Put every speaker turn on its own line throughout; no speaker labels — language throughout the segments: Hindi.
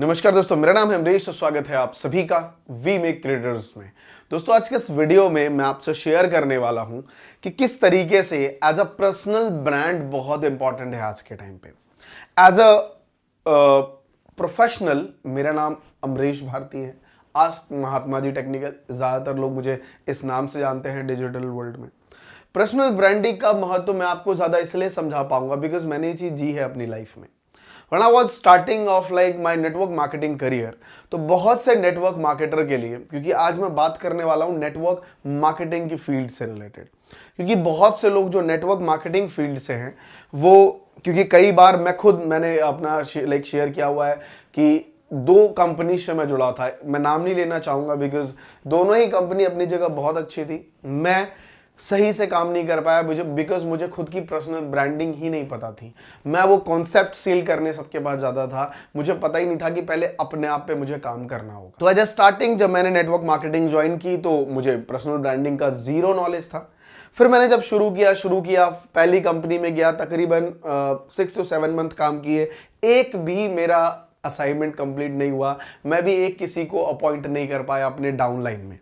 नमस्कार दोस्तों, मेरा नाम है अमरीश और स्वागत है आप सभी का वी मेक क्रिएटर्स में। दोस्तों, आज के इस वीडियो में मैं आपसे शेयर करने वाला हूं कि किस तरीके से एज अ पर्सनल ब्रांड बहुत इंपॉर्टेंट है आज के टाइम पे। एज अ प्रोफेशनल मेरा नाम अमरीश भारती है। आस्क महात्मा जी टेक्निकल, ज़्यादातर लोग मुझे इस नाम से जानते हैं डिजिटल वर्ल्ड में। पर्सनल ब्रांडिंग का महत्व मैं आपको ज़्यादा इसलिए समझा पाऊंगा बिकॉज मैंने ये चीज़ जी है अपनी लाइफ में। When I was starting of like my network marketing career, तो बहुत से नेटवर्क मार्केटर के लिए, क्योंकि आज मैं बात करने वाला हूँ नेटवर्क मार्केटिंग की फील्ड से रिलेटेड, क्योंकि बहुत से लोग जो नेटवर्क मार्केटिंग फील्ड से हैं वो, क्योंकि कई बार मैंने अपना शेयर किया हुआ है कि दो कंपनी से मैं जुड़ा था। मैं नाम नहीं लेना चाहूँगा बिकॉज दोनों ही कंपनी अपनी जगह बहुत अच्छी थी। मैं सही से काम नहीं कर पाया बिकॉज मुझे खुद की पर्सनल ब्रांडिंग ही नहीं पता थी। मैं वो कॉन्सेप्ट सेल करने सबके पास ज़्यादा था, मुझे पता ही नहीं था कि पहले अपने आप पे मुझे काम करना होगा। तो एज स्टार्टिंग जब मैंने नेटवर्क मार्केटिंग ज्वाइन की तो मुझे पर्सनल ब्रांडिंग का ज़ीरो नॉलेज था। फिर मैंने जब शुरू किया पहली कंपनी में गया, तकरीबन 6 to 7 मंथ काम किए, एक भी मेरा असाइनमेंट कंप्लीट नहीं हुआ। मैं भी एक किसी को अपॉइंट नहीं कर पाया अपने डाउनलाइन में,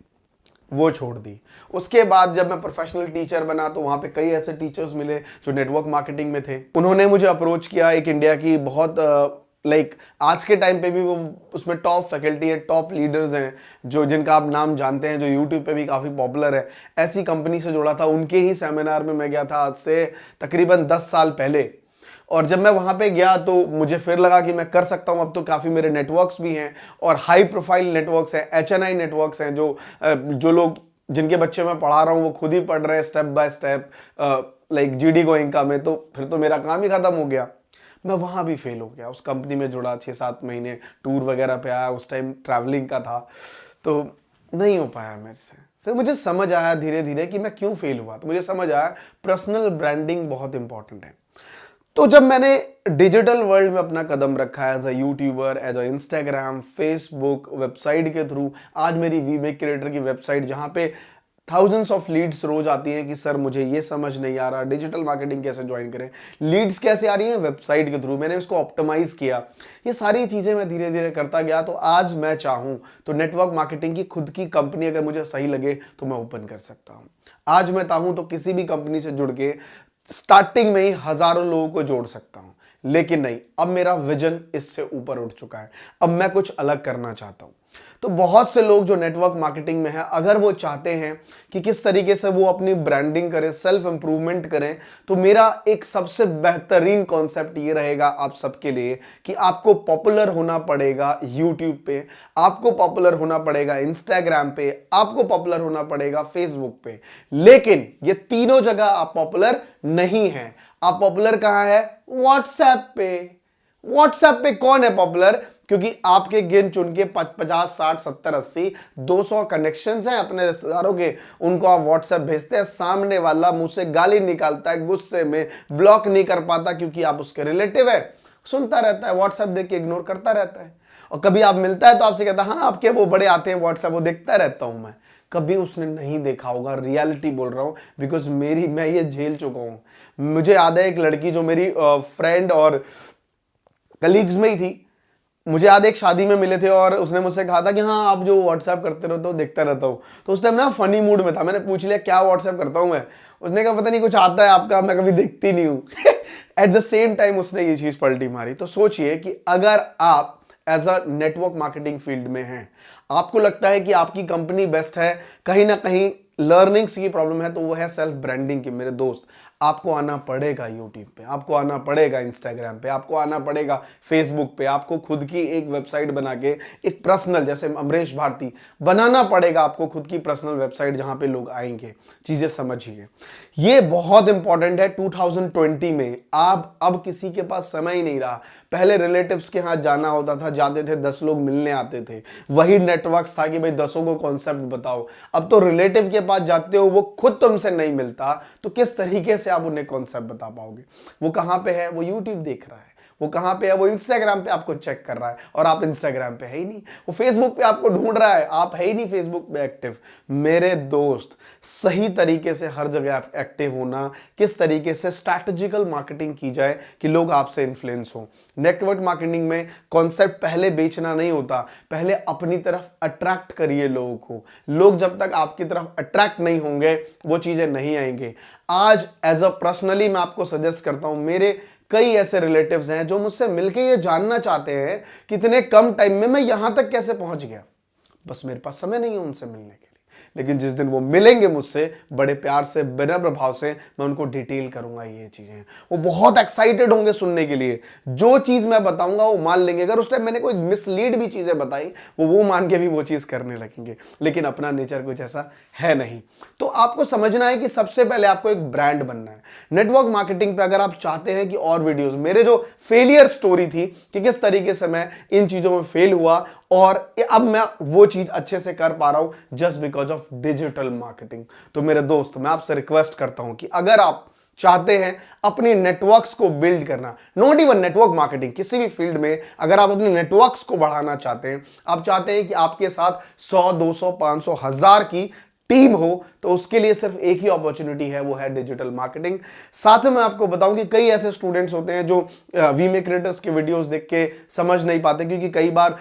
वो छोड़ दी। उसके बाद जब मैं प्रोफेशनल टीचर बना तो वहाँ पे कई ऐसे टीचर्स मिले जो नेटवर्क मार्केटिंग में थे। उन्होंने मुझे अप्रोच किया। एक इंडिया की बहुत आज के टाइम पे भी वो उसमें टॉप फैकल्टी है, टॉप लीडर्स हैं जो जिनका आप नाम जानते हैं, जो यूट्यूब पे भी काफ़ी पॉपुलर है। ऐसी कंपनी से जुड़ा था, उनके ही सेमिनार में मैं गया था आज से तकरीबन 10 साल पहले। और जब मैं वहाँ पे गया तो मुझे फिर लगा कि मैं कर सकता हूँ। अब तो काफ़ी मेरे नेटवर्क्स भी हैं और हाई प्रोफाइल नेटवर्क्स हैं, HNI नेटवर्क्स हैं, जो लोग जिनके बच्चे मैं पढ़ा रहा हूँ वो खुद ही पढ़ रहे हैं step by step, like GD Goenka में। तो फिर तो मेरा काम ही ख़त्म हो गया। मैं वहाँ भी फेल हो गया। उस कंपनी में जुड़ा, 6-7 महीने टूर वगैरह पे आया, उस टाइम ट्रैवलिंग का था, तो नहीं हो पाया मेरे से। फिर मुझे समझ आया धीरे धीरे कि मैं क्यों फेल हुआ। तो मुझे समझ आया पर्सनल ब्रांडिंग बहुत इंपॉर्टेंट है। तो जब मैंने डिजिटल वर्ल्ड में अपना कदम रखा as a YouTuber, as a Instagram, Facebook, website के थ्रू, आज मेरी वी मेक क्रिएटर की वेबसाइट जहाँ पे थाउजेंड्स ऑफ लीड्स रोज आती हैं कि सर मुझे ये समझ नहीं आ रहा, डिजिटल मार्केटिंग कैसे ज्वाइन करें, लीड्स कैसे आ रही हैं वेबसाइट के थ्रू, मैंने उसको ऑप्टिमाइज किया। ये सारी चीज़ें मैं धीरे धीरे करता गया। तो आज मैं चाहूँ तो नेटवर्क मार्केटिंग की खुद की कंपनी अगर मुझे सही लगे तो मैं ओपन कर सकता हूँ। आज मैं चाहूँ तो किसी भी कंपनी से जुड़ के स्टार्टिंग में ही हजारों लोगों को जोड़ सकता हूं। लेकिन नहीं, अब मेरा विजन इससे ऊपर उठ चुका है। अब मैं कुछ अलग करना चाहता हूं। तो बहुत से लोग जो नेटवर्क मार्केटिंग में है, अगर वो चाहते हैं कि किस तरीके से वो अपनी ब्रांडिंग करें, सेल्फ इंप्रूवमेंट करें, तो मेरा एक सबसे बेहतरीन कॉन्सेप्ट ये रहेगा आप सबके लिए कि आपको पॉपुलर होना पड़ेगा यूट्यूब पे, आपको पॉपुलर होना पड़ेगा इंस्टाग्राम पे, आपको पॉपुलर होना पड़ेगा फेसबुक पे। लेकिन ये तीनों जगह आप पॉपुलर नहीं हैं। आप पॉपुलर कहां है? व्हाट्सएप पे। व्हाट्सएप पे कौन है पॉपुलर? क्योंकि आपके गिन चुन के 50, 60, 70, 80, 200 कनेक्शंस हैं अपने रिश्तेदारों के, उनको आप व्हाट्सएप भेजते हैं। सामने वाला मुंह से गाली निकालता है, गुस्से में ब्लॉक नहीं कर पाता क्योंकि आप उसके रिलेटिव है, सुनता रहता है, व्हाट्सएप देख के इग्नोर करता रहता है। और कभी आप मिलता है तो आपसे कहता है हाँ आपके वो बड़े आते हैं व्हाट्सएप, वो देखता रहता हूं मैं। कभी उसने नहीं देखा होगा, रियलिटी बोल रहा हूं बिकॉज मैं ये झेल चुका हूं। मुझे याद है एक लड़की जो मेरी फ्रेंड और कलीग्स में ही थी, मुझे याद एक शादी में मिले थे और उसने मुझसे कहा था कि हाँ आप जो व्हाट्सएप करते रहते हो देखता रहता हूँ। तो उस टाइम ना फनी मूड में था, मैंने पूछ लिया क्या व्हाट्सएप करता हूँ मैं। उसने कहा पता नहीं कुछ आता है आपका, मैं कभी देखती नहीं हूँ। एट द सेम टाइम उसने ये चीज पलटी मारी। तो सोचिए कि अगर आप as a network marketing field में हैं, आपको लगता है कि आपकी कंपनी बेस्ट है, कहीं ना कहीं लर्निंग्स की प्रॉब्लम है, तो वो है सेल्फ ब्रांडिंग की। मेरे दोस्त, आपको आना पड़ेगा यूट्यूब पे, आपको आना पड़ेगा इंस्टाग्राम पे, आपको आना पड़ेगा फेसबुक पे, आपको खुद की एक वेबसाइट बना के एक पर्सनल, जैसे अमरीश भारती, बनाना पड़ेगा आपको खुद की पर्सनल वेबसाइट जहां पे लोग आएंगे। चीजें समझिए, ये बहुत इंपॉर्टेंट है 2020 में। आप अब किसी के पास समय ही नहीं रहा। पहले रिलेटिव्स के हाथ जाना होता था, जाते थे 10 लोग मिलने आते थे, वही नेटवर्क था कि भाई 10 को कॉन्सेप्ट बताओ। अब तो रिलेटिव के पास जाते हो, वो खुद तुमसे नहीं मिलता, तो किस तरीके से आप उन्हें कॉन्सेप्ट बता पाओगे? वो कहां पे है? वो यूट्यूब देख रहा है, वो कहाँ पे है? वो इंस्टाग्राम पे आपको चेक कर रहा है और आप इंस्टाग्राम पे है ही नहीं। वो फेसबुक पे आपको ढूंढ रहा है, आप है ही नहीं फेसबुक पे एक्टिव। मेरे दोस्त, सही तरीके से हर जगह एक्टिव होना, किस तरीके से स्ट्रैटेजिकल मार्केटिंग की जाए कि लोग आपसे इन्फ्लुएंस हो। नेटवर्क मार्केटिंग में कॉन्सेप्ट पहले बेचना नहीं होता, पहले अपनी तरफ अट्रैक्ट करिए लोगों को। लोग जब तक आपकी तरफ अट्रैक्ट नहीं होंगे वो चीजें नहीं आएंगे। आज एज अ पर्सनली मैं आपको सजेस्ट करता हूं, मेरे कई ऐसे रिलेटिव्स हैं जो मुझसे मिलके ये जानना चाहते हैं कि इतने कम टाइम में मैं यहां तक कैसे पहुंच गया। बस मेरे पास समय नहीं है उनसे मिलने के लिए, लेकिन जिस दिन वो मिलेंगे मुझसे बड़े प्यार से, बिना प्रभाव से, मैं उनको डिटेल करूंगा ये चीजें। वो बहुत एक्साइटेड होंगे सुनने के लिए। जो चीज मैं बताऊंगा वो मान लेंगे। अगर उस टाइम मैंने कोई मिसलीड भी चीजें बताई, वो मान के भी वो चीज करने लगेंगे। लेकिन अपना नेचर कुछ ऐसा है नहीं। तो आपको समझना है कि सबसे पहले आपको एक ब्रांड बनना है। नेटवर्क मार्केटिंग पे अगर आप चाहते हैं कि और वीडियोस, मेरे जो फेलियर स्टोरी थी कि किस तरीके से मैं इन चीजों में फेल हुआ और अब मैं वो चीज अच्छे से कर पा रहा हूं just because of digital marketing. तो मेरे दोस्त, मैं आपसे रिक्वेस्ट करता हूं कि अगर आप चाहते हैं अपने नेटवर्क्स को बिल्ड करना, नॉट इवन नेटवर्क मार्केटिंग, किसी भी फील्ड में अगर आप अपने नेटवर्क्स को बढ़ाना चाहते हैं, आप चाहते हैं कि आपके साथ 100, 200, 500, 1000 की टीम हो, तो उसके लिए सिर्फ एक ही अपॉर्चुनिटी है, वो है डिजिटल मार्केटिंग। साथ में मैं आपको बताऊं कि कई ऐसे स्टूडेंट्स होते हैं जो वीमे क्रिएटर्स के वीडियोस देख के समझ नहीं पाते, क्योंकि कई बार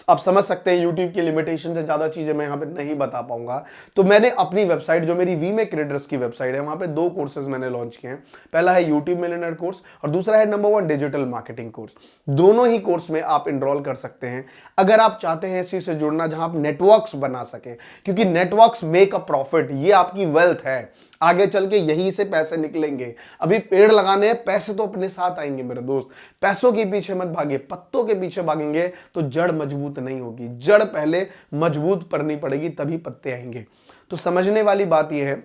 आप समझ सकते हैं यूट्यूब की लिमिटेशन से ज्यादा चीजें मैं यहां पे नहीं बता पाऊंगा। तो मैंने अपनी वेबसाइट, जो मेरी वीमे क्रिएटर्स की वेबसाइट है, वहां पे 2 कोर्सेज मैंने लॉन्च किए हैं। पहला है यूट्यूब मिलियनेयर कोर्स और दूसरा है नंबर 1 डिजिटल मार्केटिंग कोर्स। दोनों ही कोर्स में आप इनरोल कर सकते हैं अगर आप चाहते हैं इस चीज से जुड़ना जहां आप नेटवर्क्स बना सके, क्योंकि नेटवर्क्स मेक अ प्रॉफिट। ये आपकी वेल्थ है, आगे चल के यहीं से पैसे निकलेंगे। अभी पेड़ लगाने हैं, पैसे तो अपने साथ आएंगे मेरे दोस्त। पैसों के पीछे मत भागे, पत्तों के पीछे भागेंगे तो जड़ मजबूत नहीं होगी। जड़ पहले मजबूत करनी पड़ेगी, तभी पत्ते आएंगे। तो समझने वाली बात यह है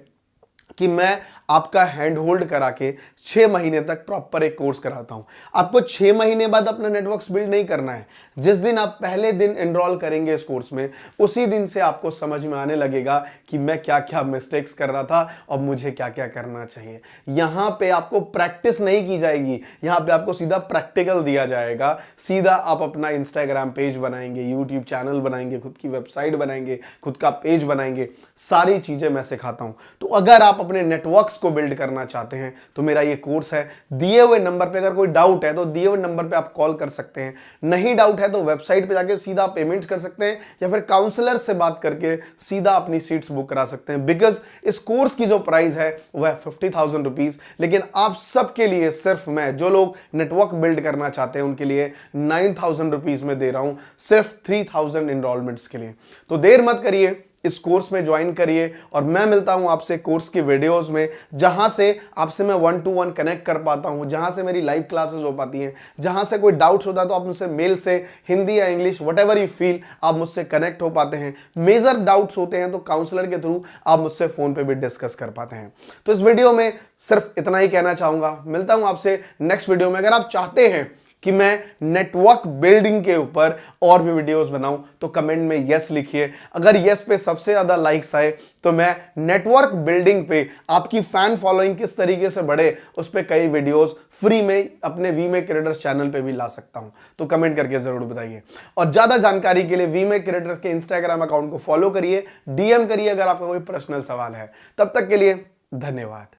कि मैं आपका हैंड होल्ड करा के 6 महीने तक प्रॉपर एक कोर्स कराता हूं। आपको 6 महीने बाद अपना नेटवर्क्स बिल्ड नहीं करना है। जिस दिन आप पहले दिन एनरोल करेंगे इस कोर्स में, उसी दिन से आपको समझ में आने लगेगा कि मैं क्या क्या मिस्टेक्स कर रहा था और मुझे क्या क्या करना चाहिए। यहां पे आपको प्रैक्टिस नहीं की जाएगी, यहां पे आपको सीधा प्रैक्टिकल दिया जाएगा। सीधा आप अपना इंस्टाग्राम पेज बनाएंगे, यूट्यूब चैनल बनाएंगे, खुद की वेबसाइट बनाएंगे, खुद का पेज बनाएंगे, सारी चीजें मैं सिखाता हूं। तो अगर आप अपने नेटवर्क्स को बिल्ड करना चाहते हैं तो मेरा ये कोर्स है। दिए हुए नंबर पे अगर कोई डाउट है तो दिए हुए नंबर पे आप कॉल कर सकते हैं। नहीं डाउट है तो वेबसाइट पे जाके सीधा पेमेंट्स कर सकते हैं या फिर काउंसलर से बात करके सीधा अपनी सीट्स बुक करा सकते हैं। बिकॉज इस कोर्स की जो प्राइस है वह 50,000 रुपीज, लेकिन आप सबके लिए सिर्फ मैं, जो लोग नेटवर्क बिल्ड करना चाहते हैं उनके लिए 9,000 रुपीज में दे रहा हूं, सिर्फ 3,000 इनरोलमेंट्स के लिए। तो देर मत करिए, इस कोर्स में ज्वाइन करिए और मैं मिलता हूं आपसे कोर्स की वीडियोस में, जहां से आपसे मैं 1 to 1 कनेक्ट कर पाता हूं, जहां से मेरी लाइव क्लासेस हो पाती हैं, जहां से कोई डाउट्स होता है तो आप मुझसे मेल से, हिंदी या इंग्लिश, व्हाटएवर यू फील, आप मुझसे कनेक्ट हो पाते हैं। मेजर डाउट्स होते हैं तो काउंसलर के थ्रू आप मुझसे फोन पे भी डिस्कस कर पाते हैं। तो इस वीडियो में सिर्फ इतना ही कहना चाहूंगा। मिलता हूं आपसे नेक्स्ट वीडियो में। अगर आप चाहते हैं कि मैं नेटवर्क बिल्डिंग के ऊपर और भी वीडियोस बनाऊं तो कमेंट में यस लिखिए। अगर यस पे सबसे ज्यादा लाइक्स आए तो मैं नेटवर्क बिल्डिंग पे आपकी फैन फॉलोइंग किस तरीके से बढ़े उस पे कई वीडियोस फ्री में अपने वीमे क्रिएटर्स चैनल पे भी ला सकता हूं। तो कमेंट करके जरूर बताइए। और ज्यादा जानकारी के लिए वीमे क्रिएटर्स के इंस्टाग्राम अकाउंट को फॉलो करिए, डीएम करिए अगर आपका कोई पर्सनल सवाल है। तब तक के लिए धन्यवाद।